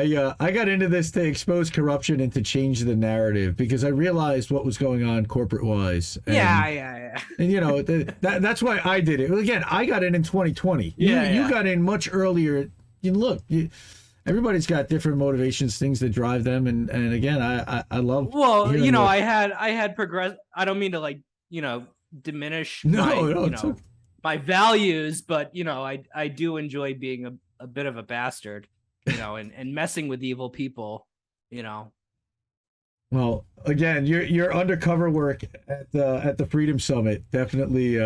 I got into this to expose corruption and to change the narrative because I realized what was going on corporate wise. Yeah. And you know that's why I did it. Well, again, I got in 2020. You got in much earlier. Everybody's got different motivations, things that drive them, and again, I love. Well, you know, I had progressed. I don't mean to like diminish my values, but you know, I do enjoy being a bit of a bastard, you know, and messing with evil people, you know. Well, again, your undercover work at the Freedom Summit definitely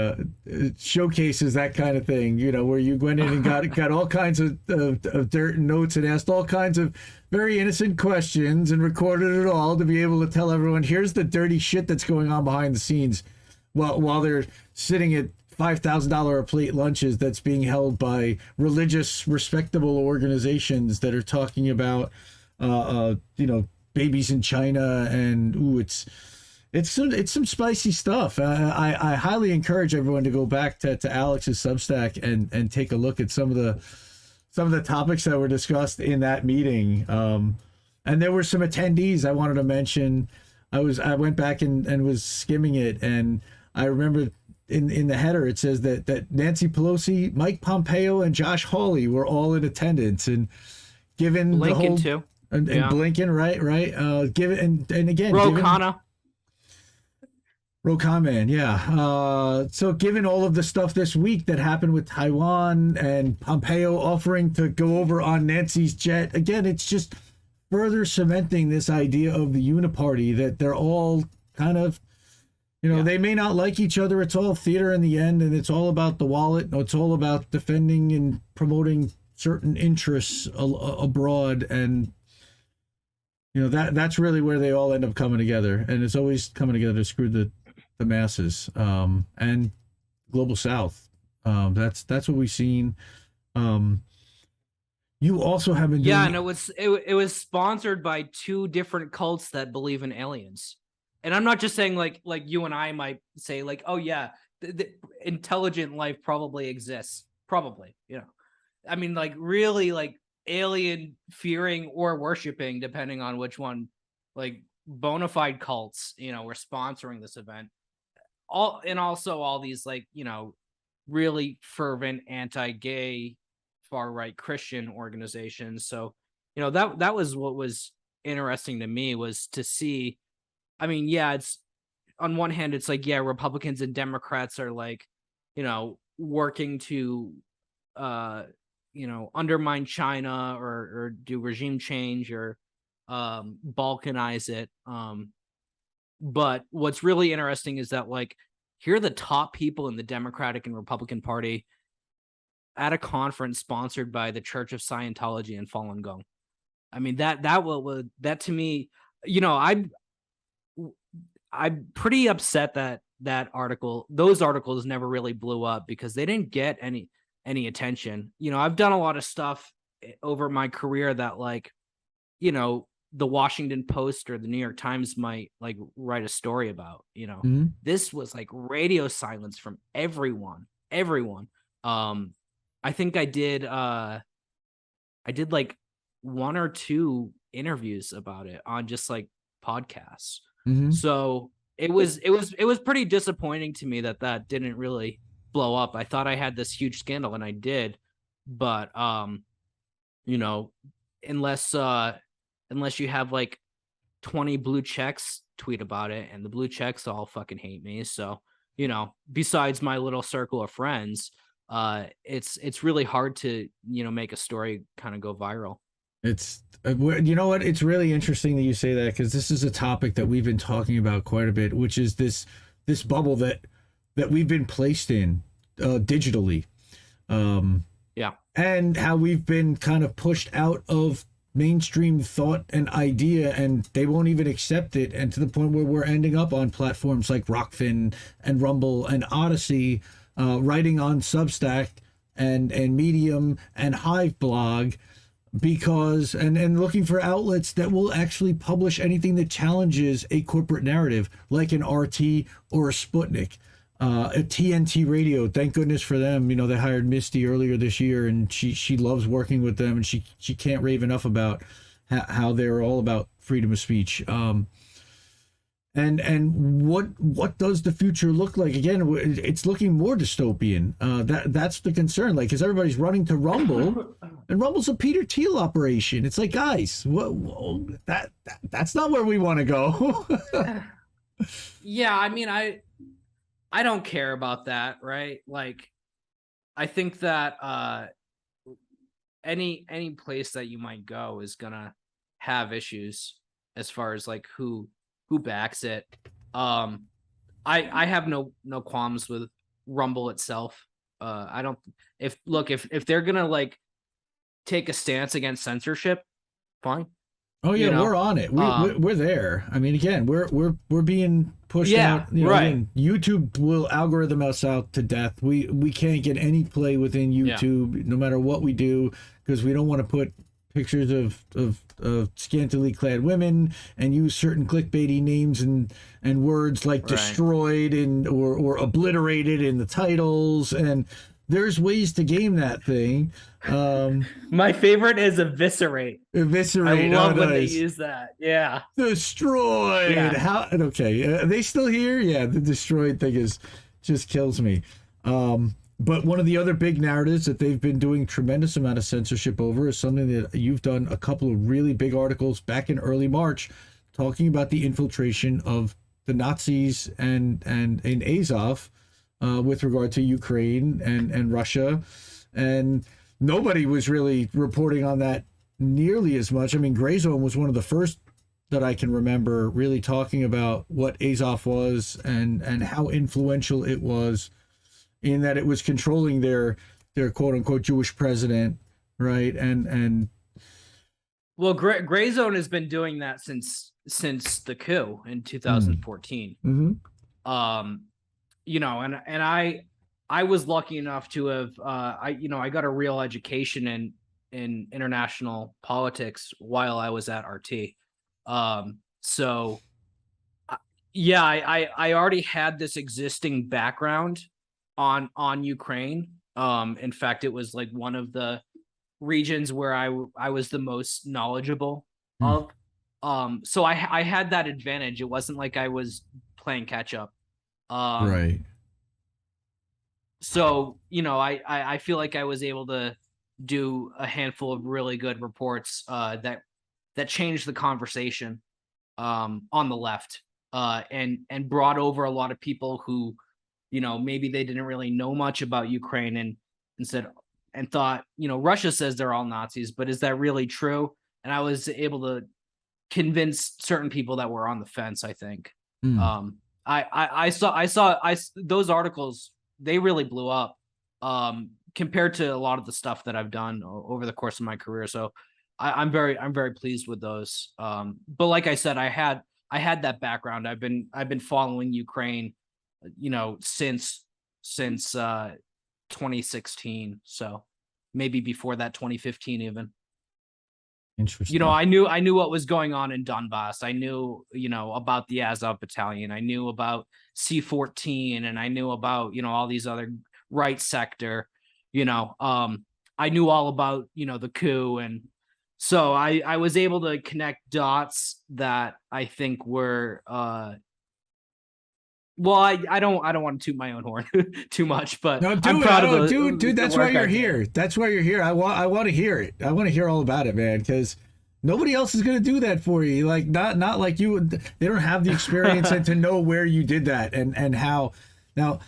showcases that kind of thing. You know, where you went in and got all kinds of dirt and notes and asked all kinds of very innocent questions and recorded it all to be able to tell everyone, here's the dirty shit that's going on behind the scenes, while they're sitting at $5,000 a plate lunches that's being held by religious, respectable organizations that are talking about, babies in China, and it's some spicy stuff. I highly encourage everyone to go back to Alex's Substack and take a look at some of the topics that were discussed in that meeting. And there were some attendees I wanted to mention. I went back and was skimming it, and I remember in the header it says that Nancy Pelosi, Mike Pompeo, and Josh Hawley were all in attendance, and given Blinken the whole too. And Blinken, right. Give it and again, Rokfin, yeah. So given all of the stuff this week that happened with Taiwan and Pompeo offering to go over on Nancy's jet, again, it's just further cementing this idea of the uniparty that they're all kind of, they may not like each other. It's all theater in the end, and it's all about the wallet. It's all about defending and promoting certain interests abroad, and that's really where they all end up coming together, and it's always coming together to screw the masses and global South. That's what we've seen. You also have been doing... and it was sponsored by two different cults that believe in aliens. And I'm not just saying like you and I might say like, oh yeah, the intelligent life probably exists, probably. I mean, like really like alien fearing or worshiping, depending on which one, like bona fide cults, were sponsoring this event. Also all these like, really fervent anti-gay far right Christian organizations. So, that was what was interesting to me, was to see. I mean, yeah, it's on one hand, it's like, yeah, Republicans and Democrats are like, working to undermine China or do regime change or balkanize it. But what's really interesting is that, like, here are the top people in the Democratic and Republican Party at a conference sponsored by the Church of Scientology and Falun Gong. I mean, that to me, I'm pretty upset that those articles never really blew up because they didn't get any attention. I've done a lot of stuff over my career that, like, the Washington Post or the New York Times might like write a story about. Mm-hmm. This was like radio silence from everyone. I think I did like one or two interviews about it on just like podcasts. Mm-hmm. So it was pretty disappointing to me that didn't really blow up. I thought I had this huge scandal, and I did, but unless you have like 20 blue checks tweet about it, and the blue checks all fucking hate me. So, besides my little circle of friends, it's really hard to, make a story kind of go viral. It's, what? It's really interesting that you say that, because this is a topic that we've been talking about quite a bit, which is this bubble that we've been placed in digitally. And how we've been kind of pushed out of mainstream thought and idea, and they won't even accept it, and to the point where we're ending up on platforms like Rokfin and Rumble and Odyssey, writing on Substack and Medium and Hive blog, because and looking for outlets that will actually publish anything that challenges a corporate narrative, like an RT or a Sputnik. A TNT Radio, thank goodness for them. They hired Misty earlier this year, and she loves working with them, and she can't rave enough about how they're all about freedom of speech. And what does the future look like? Again, it's looking more dystopian. That's the concern. Like, because everybody's running to Rumble, and Rumble's a Peter Thiel operation. It's like, guys, that's not where we want to go. Yeah, I mean, I don't care about that, right? Like, I think that any place that you might go is gonna have issues as far as like who backs it. I have no qualms with Rumble itself. I don't if they're gonna like take a stance against censorship, fine. Oh yeah, You know? we're on it. We're there. I mean, again, we're being pushed out. Right. Again, YouTube will algorithm us out to death. We can't get any play within YouTube, no matter what we do, because we don't want to put pictures of scantily clad women and use certain clickbaity names and words like destroyed and or obliterated in the titles. And there's ways to game that thing. My favorite is eviscerate. Eviscerate. I love when they use that. Yeah. Destroyed. Yeah. How? Okay. Are they still here? Yeah. The destroyed thing just kills me. But one of the other big narratives that they've been doing tremendous amount of censorship over is something that you've done a couple of really big articles back in early March, talking about the infiltration of the Nazis and in Azov with regard to Ukraine and Russia. And nobody was really reporting on that nearly as much. I mean, Grayzone was one of the first that I can remember really talking about what Azov was and how influential it was, in that it was controlling their quote unquote Jewish president, right? And well, Grayzone has been doing that since the coup in 2014. Mm-hmm. You know, and I was lucky enough to have I got a real education in international politics while I was at RT. So yeah, I already had this existing background on Ukraine. In fact, it was like one of the regions where I was the most knowledgeable of. So I had that advantage. It wasn't like I was playing catch up. Right. So, you know, I feel like I was able to do a handful of really good reports that changed the conversation on the left and brought over a lot of people who, you know, maybe they didn't really know much about Ukraine and said and thought, you know, Russia says they're all Nazis, but is that really true? And I was able to convince certain people that were on the fence, I think. I saw those articles, they really blew up compared to a lot of the stuff that I've done over the course of my career. So I'm very pleased with those. But like I said, I had that background. I've been following Ukraine, you know, since 2016. So maybe before that, 2015 even. Interesting. You know, I knew what was going on in Donbass. I knew, you know, about the Azov battalion. I knew about C-14, and I knew about, you know, all these other right sector, you know, I knew all about, you know, the coup. And so I was able to connect dots that I think were, well, I don't want to toot my own horn too much, but no, I'm proud of dude. That's why you're here. That's why you're here. I want to hear it. I want to hear all about it, man, because nobody else is going to do that for you. Like not like you. They don't have the experience and to know where you did that and how. Now,